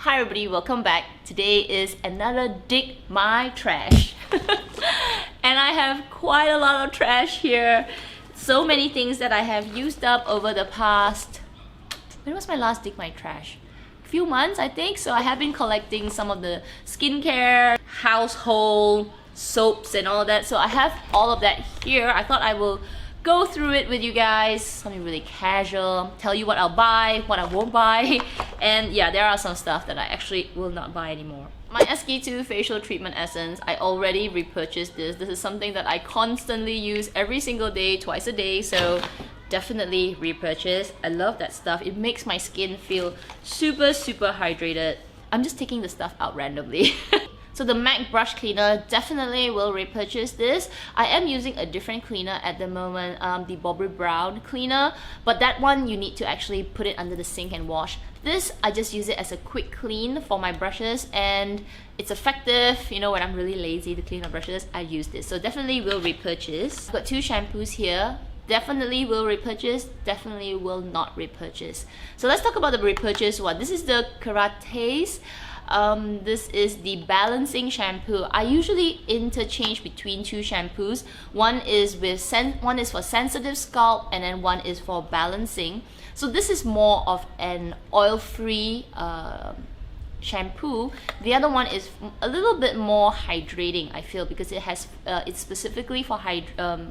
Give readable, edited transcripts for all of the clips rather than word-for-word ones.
Hi everybody, welcome back. Today is another Dig My Trash. And I have quite a lot of trash here. So many things that I have used up over the past... When was my last Dig My Trash? A few months, I think. So I have been collecting some of the skincare, household, soaps and all that. So I have all of that here. I thought I will go through it with you guys, something really casual, tell you what I'll buy, what I won't buy, and yeah, there are some stuff that I actually will not buy anymore. My SK2 Facial Treatment Essence, I already repurchased this. This is something that I constantly use every single day, twice a day, so definitely repurchase. I love that stuff. It makes my skin feel super hydrated. I'm just taking the stuff out randomly. So the MAC brush cleaner, definitely will repurchase this. I am using a different cleaner at the moment, the Bobby Brown cleaner, but that one you need to actually put it under the sink and wash. This, I just use it as a quick clean for my brushes and it's effective. You know, when I'm really lazy to clean my brushes, I use this. So definitely will repurchase. I've got two shampoos here. Definitely will repurchase, definitely will not repurchase. So let's talk about the repurchase one. This is the Cerave. This is the balancing shampoo. I usually interchange between two shampoos. One is for sensitive scalp and then one is for balancing. So this is more of an oil-free shampoo. The other one is a little bit more hydrating, I feel, because it has it's specifically for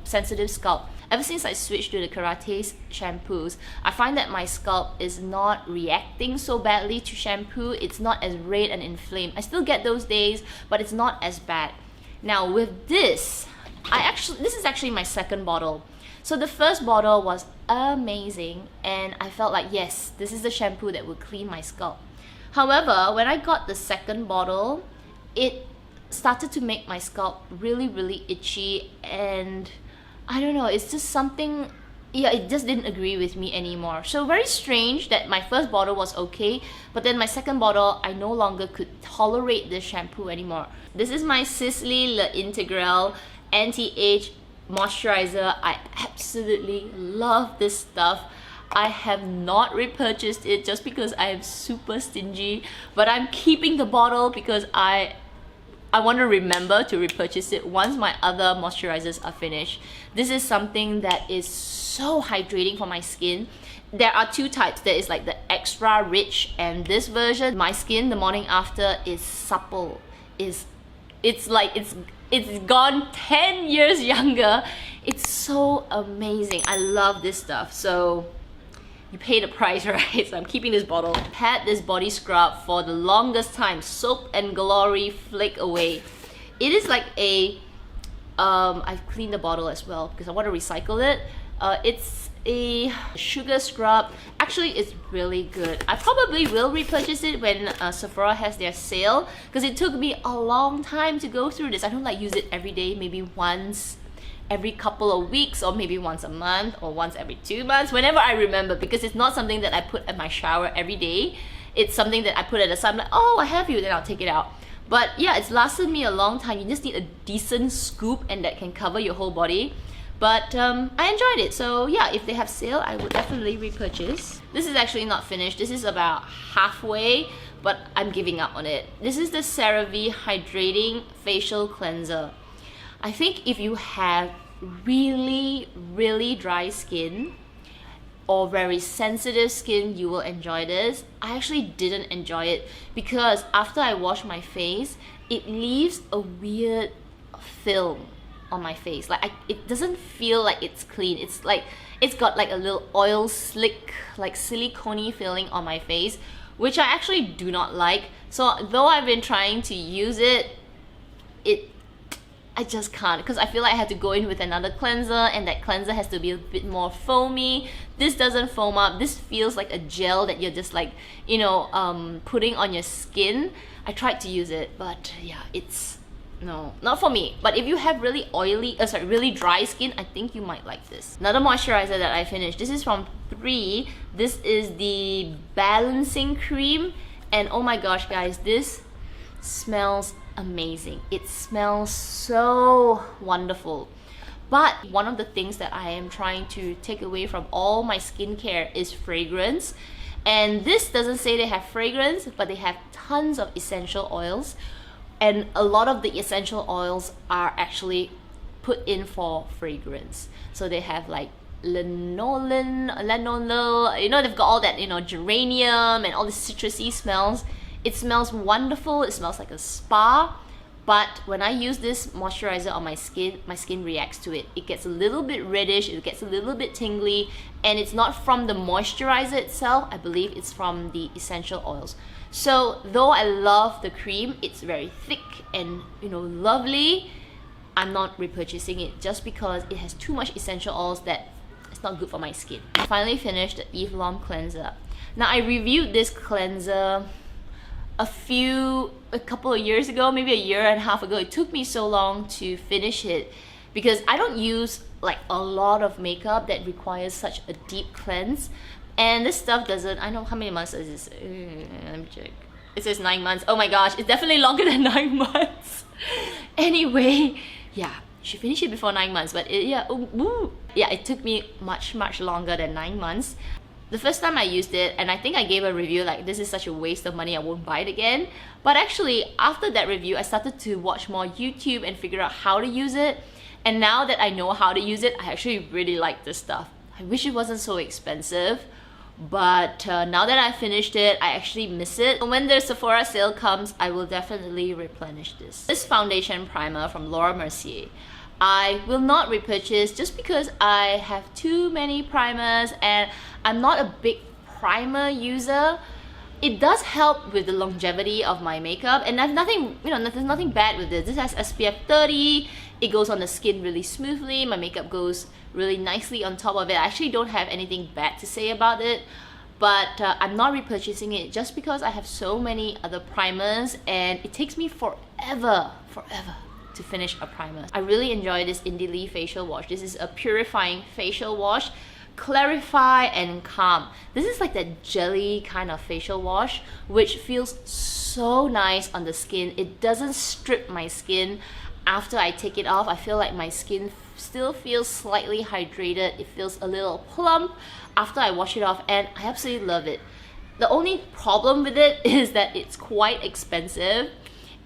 sensitive scalp. Ever since I switched to the Cerave shampoos, I find that my scalp is not reacting so badly to shampoo. It's not as red and inflamed. I still get those days, but it's not as bad. Now with this, this is actually my second bottle. So the first bottle was amazing and I felt like, yes, this is the shampoo that will clean my scalp. However, when I got the second bottle, it started to make my scalp really itchy, and I don't know, it's just something, yeah, it just didn't agree with me anymore. So very strange that my first bottle was okay, but then my second bottle, I no longer could tolerate this shampoo anymore. This is my Sisley Le Integral Anti-Age Moisturizer. I absolutely love this stuff. I have not repurchased it just because I am super stingy, but I'm keeping the bottle because I want to remember to repurchase it once my other moisturizers are finished. This is something that is so hydrating for my skin. There are two types. There is like the extra rich, and this version, my skin the morning after is supple. It's gone 10 years younger. It's so amazing. I love this stuff. So you pay the price, right? So I'm keeping this bottle. I've had this body scrub for the longest time. Soap and Glory Flake Away. It is like a... I've cleaned the bottle as well because I want to recycle it. It's a sugar scrub. Actually, it's really good. I probably will repurchase it when Sephora has their sale because it took me a long time to go through this. I don't like use it every day, maybe once every couple of weeks, or maybe once a month, or once every 2 months, whenever I remember, because it's not something that I put in my shower every day. It's something that I put at the side. I'm like, oh, I have you, then I'll take it out. But yeah, it's lasted me a long time. You just need a decent scoop and that can cover your whole body. But I enjoyed it. So yeah, if they have sale, I would definitely repurchase. This is actually not finished. This is about halfway, but I'm giving up on it. This is the Cerave Hydrating Facial Cleanser. I think if you have really dry skin or very sensitive skin, you will enjoy this. I actually didn't enjoy it because after I wash my face, it leaves a weird film on my face. Like it doesn't feel like it's clean. It's like it's got like a little oil slick, like silicone-y feeling on my face, which I actually do not like. So though I've been trying to use it, I just can't, because I feel like I have to go in with another cleanser and that cleanser has to be a bit more foamy. This doesn't foam up. This feels like a gel that you're just like, you know, putting on your skin. I tried to use it, but yeah, it's no, not for me. But if you have really really dry skin, I think you might like this. Another moisturizer that I finished. This is from 3. This is the Balancing Cream, and oh my gosh, guys, this smells amazing. It smells so wonderful. But one of the things that I am trying to take away from all my skincare is fragrance. And this doesn't say they have fragrance, but they have tons of essential oils, and a lot of the essential oils are actually put in for fragrance. So they have like lanolin, you know, they've got all that, you know, geranium and all the citrusy smells. It smells wonderful. It smells like a spa. But when I use this moisturizer on my skin reacts to it. It gets a little bit reddish, it gets a little bit tingly, and it's not from the moisturizer itself. I believe it's from the essential oils. So though I love the cream, it's very thick and, you know, lovely, I'm not repurchasing it just because it has too much essential oils that it's not good for my skin. I finally finished the Eve Lom cleanser. Now I reviewed this cleanser a couple of years ago, maybe a year and a half ago. It took me so long to finish it because I don't use like a lot of makeup that requires such a deep cleanse, and this stuff doesn't. I know how many months is this? Let me check. It says 9 months. Oh my gosh, it's definitely longer than 9 months. Anyway, yeah, you should finish it before 9 months, but yeah, it took me much longer than 9 months. The first time I used it, and I think I gave a review like, this is such a waste of money, I won't buy it again. But actually, after that review, I started to watch more YouTube and figure out how to use it. And now that I know how to use it, I actually really like this stuff. I wish it wasn't so expensive, but now that I finished it, I actually miss it. When the Sephora sale comes, I will definitely replenish this. This foundation primer from Laura Mercier, I will not repurchase just because I have too many primers and I'm not a big primer user. It does help with the longevity of my makeup, and there's nothing, you know, there's nothing bad with this. This has SPF 30, it goes on the skin really smoothly, my makeup goes really nicely on top of it. I actually don't have anything bad to say about it, but I'm not repurchasing it just because I have so many other primers and it takes me forever to finish a primer. I really enjoy this Indie Lee facial wash. This is a purifying facial wash. Clarify and calm. This is like that jelly kind of facial wash which feels so nice on the skin. It doesn't strip my skin. After I take it off, I feel like my skin still feels slightly hydrated. It feels a little plump after I wash it off, and I absolutely love it. The only problem with it is that it's quite expensive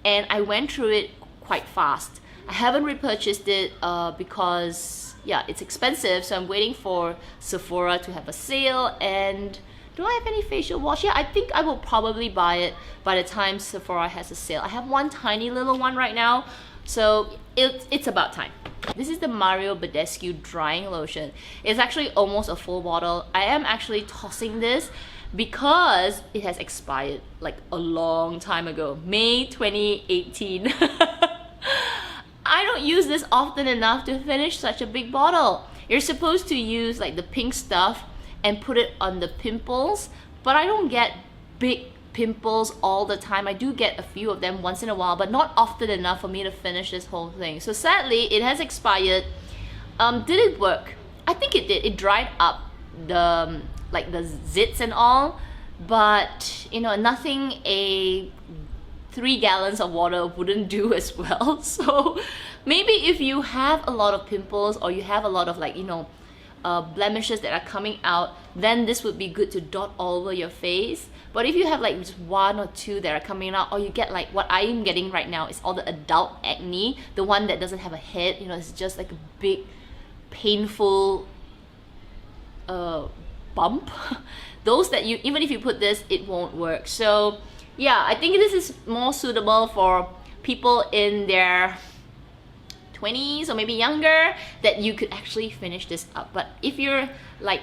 and I went through it quite fast. I haven't repurchased it because yeah, it's expensive, so I'm waiting for Sephora to have a sale. And do I have any facial wash? Yeah, I think I will probably buy it by the time Sephora has a sale. I have one tiny little one right now, so it's about time. This is the Mario Badescu drying lotion. It's actually almost a full bottle. I am actually tossing this because it has expired like a long time ago, May 2018. I don't use this often enough to finish such a big bottle. You're supposed to use like the pink stuff and put it on the pimples, but I don't get big pimples all the time. I do get a few of them once in a while, but not often enough for me to finish this whole thing. So sadly, it has expired. Did it work? I think it did. It dried up the like the zits and all, but you know, nothing a 3 gallons of water wouldn't do as well. So maybe if you have a lot of pimples or you have a lot of like, you know, blemishes that are coming out, then this would be good to dot all over your face. But if you have like just 1 or 2 that are coming out, or you get like what I am getting right now is all the adult acne, the one that doesn't have a head, you know, it's just like a big painful bump. Those that you, even if you put this, it won't work. So yeah, I think this is more suitable for people in their 20s or maybe younger, that you could actually finish this up. But if you're like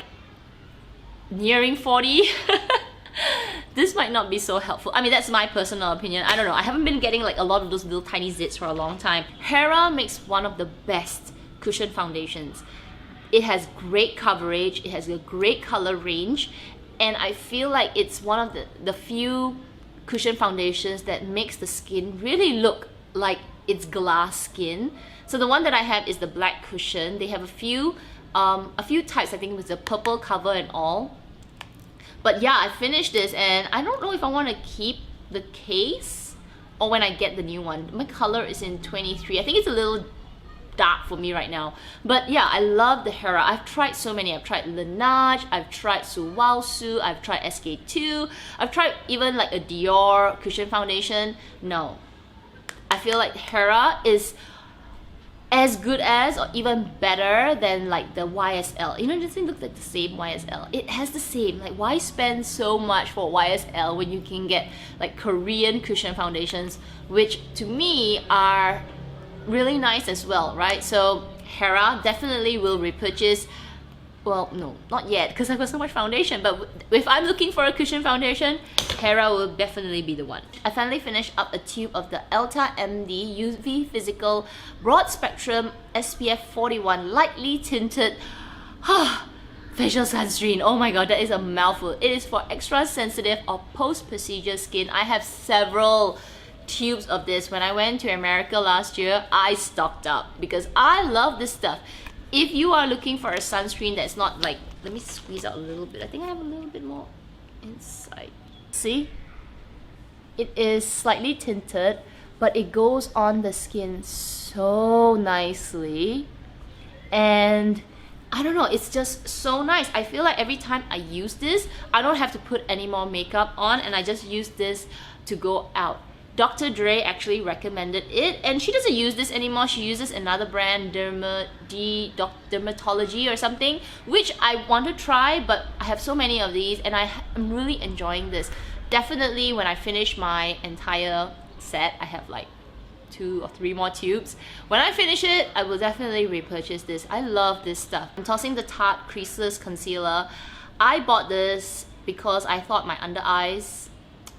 nearing 40, this might not be so helpful. I mean, that's my personal opinion. I don't know. I haven't been getting like a lot of those little tiny zits for a long time. Hera makes one of the best cushion foundations. It has great coverage, it has a great color range, and I feel like it's one of the few cushion foundations that makes the skin really look like it's glass skin. So the one that I have is the black cushion. They have a few types, I think, with the purple cover and all. But yeah, I finished this and I don't know if I want to keep the case or when I get the new one. My color is in 23. I think it's a little dark for me right now. But yeah, I love the Hera. I've tried so many. I've tried Laneige, I've tried Suwasu, I've tried SK2, I've tried even like a Dior cushion foundation. No, I feel like Hera is as good as or even better than like the YSL. You know, it doesn't look like the same YSL. It has the same, like why spend so much for YSL when you can get like Korean cushion foundations, which to me are really nice as well, right? So Hera definitely will repurchase. Well, no, not yet because I've got so much foundation, but if I'm looking for a cushion foundation, Hera will definitely be the one. I finally finished up a tube of the Elta MD UV Physical Broad Spectrum SPF 41 Lightly Tinted facial sunscreen. Oh my god, that is a mouthful. It is for extra sensitive or post-procedure skin. I have several tubes of this. When I went to America last year, I stocked up because I love this stuff. If you are looking for a sunscreen that's not like, let me squeeze out a little bit. I think I have a little bit more inside. See? It is slightly tinted, but it goes on the skin so nicely. And I don't know, it's just so nice. I feel like every time I use this, I don't have to put any more makeup on and I just use this to go out. Dr. Dre actually recommended it, and she doesn't use this anymore. She uses another brand, Dermatology or something, which I want to try, but I have so many of these and I'm really enjoying this. Definitely when I finish my entire set, I have like 2 or 3 more tubes. When I finish it, I will definitely repurchase this. I love this stuff. I'm tossing the Tarte Creaseless Concealer. I bought this because I thought my under eyes,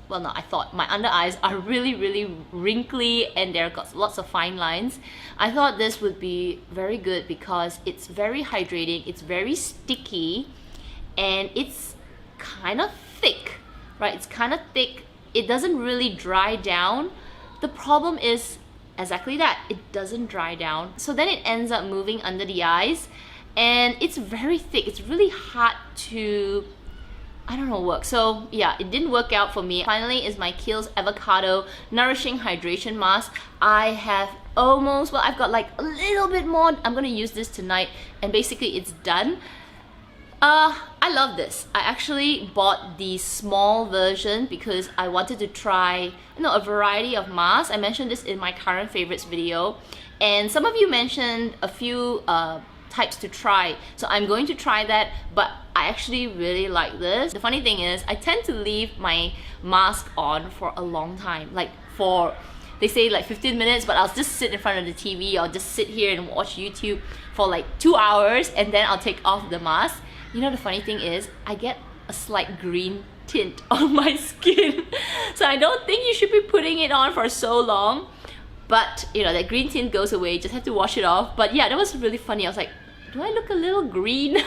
well, no, I thought my under eyes are really wrinkly and they've got lots of fine lines. I thought this would be very good because it's very hydrating, it's very sticky, and it's kind of thick, right? It's kind of thick. It doesn't really dry down. The problem is exactly that, it doesn't dry down. So then it ends up moving under the eyes and it's very thick. It's really hard to, I don't know, work. So yeah, it didn't work out for me. Finally is my Kiehl's Avocado Nourishing Hydration Mask. I have almost, well, I've got like a little bit more. I'm gonna use this tonight and basically it's done. I love this. I actually bought the small version because I wanted to try, you know, a variety of masks. I mentioned this in my current favorites video and some of you mentioned a few types to try, so I'm going to try that, but I actually really like this. The funny thing is I tend to leave my mask on for a long time, like for, they say like 15 minutes, but I'll just sit in front of the TV or just sit here and watch YouTube for like 2 hours and then I'll take off the mask. You know, the funny thing is I get a slight green tint on my skin so I don't think you should be putting it on for so long, but you know, that green tint goes away, you just have to wash it off. But yeah, that was really funny. I was like, do I look a little green?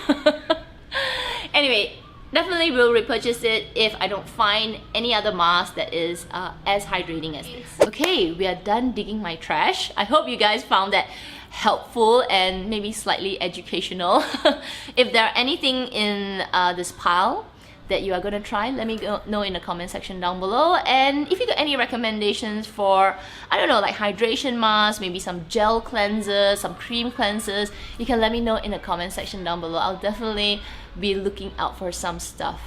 Anyway, definitely will repurchase it if I don't find any other mask that is as hydrating as this. Okay, we are done digging my trash. I hope you guys found that helpful and maybe slightly educational. If there are anything in this pile that you are gonna try, let me know in the comment section down below. And if you got any recommendations for, I don't know, like hydration masks, maybe some gel cleansers, some cream cleansers, you can let me know in the comment section down below. I'll definitely be looking out for some stuff.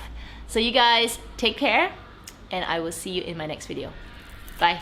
So you guys take care and I will see you in my next video. Bye.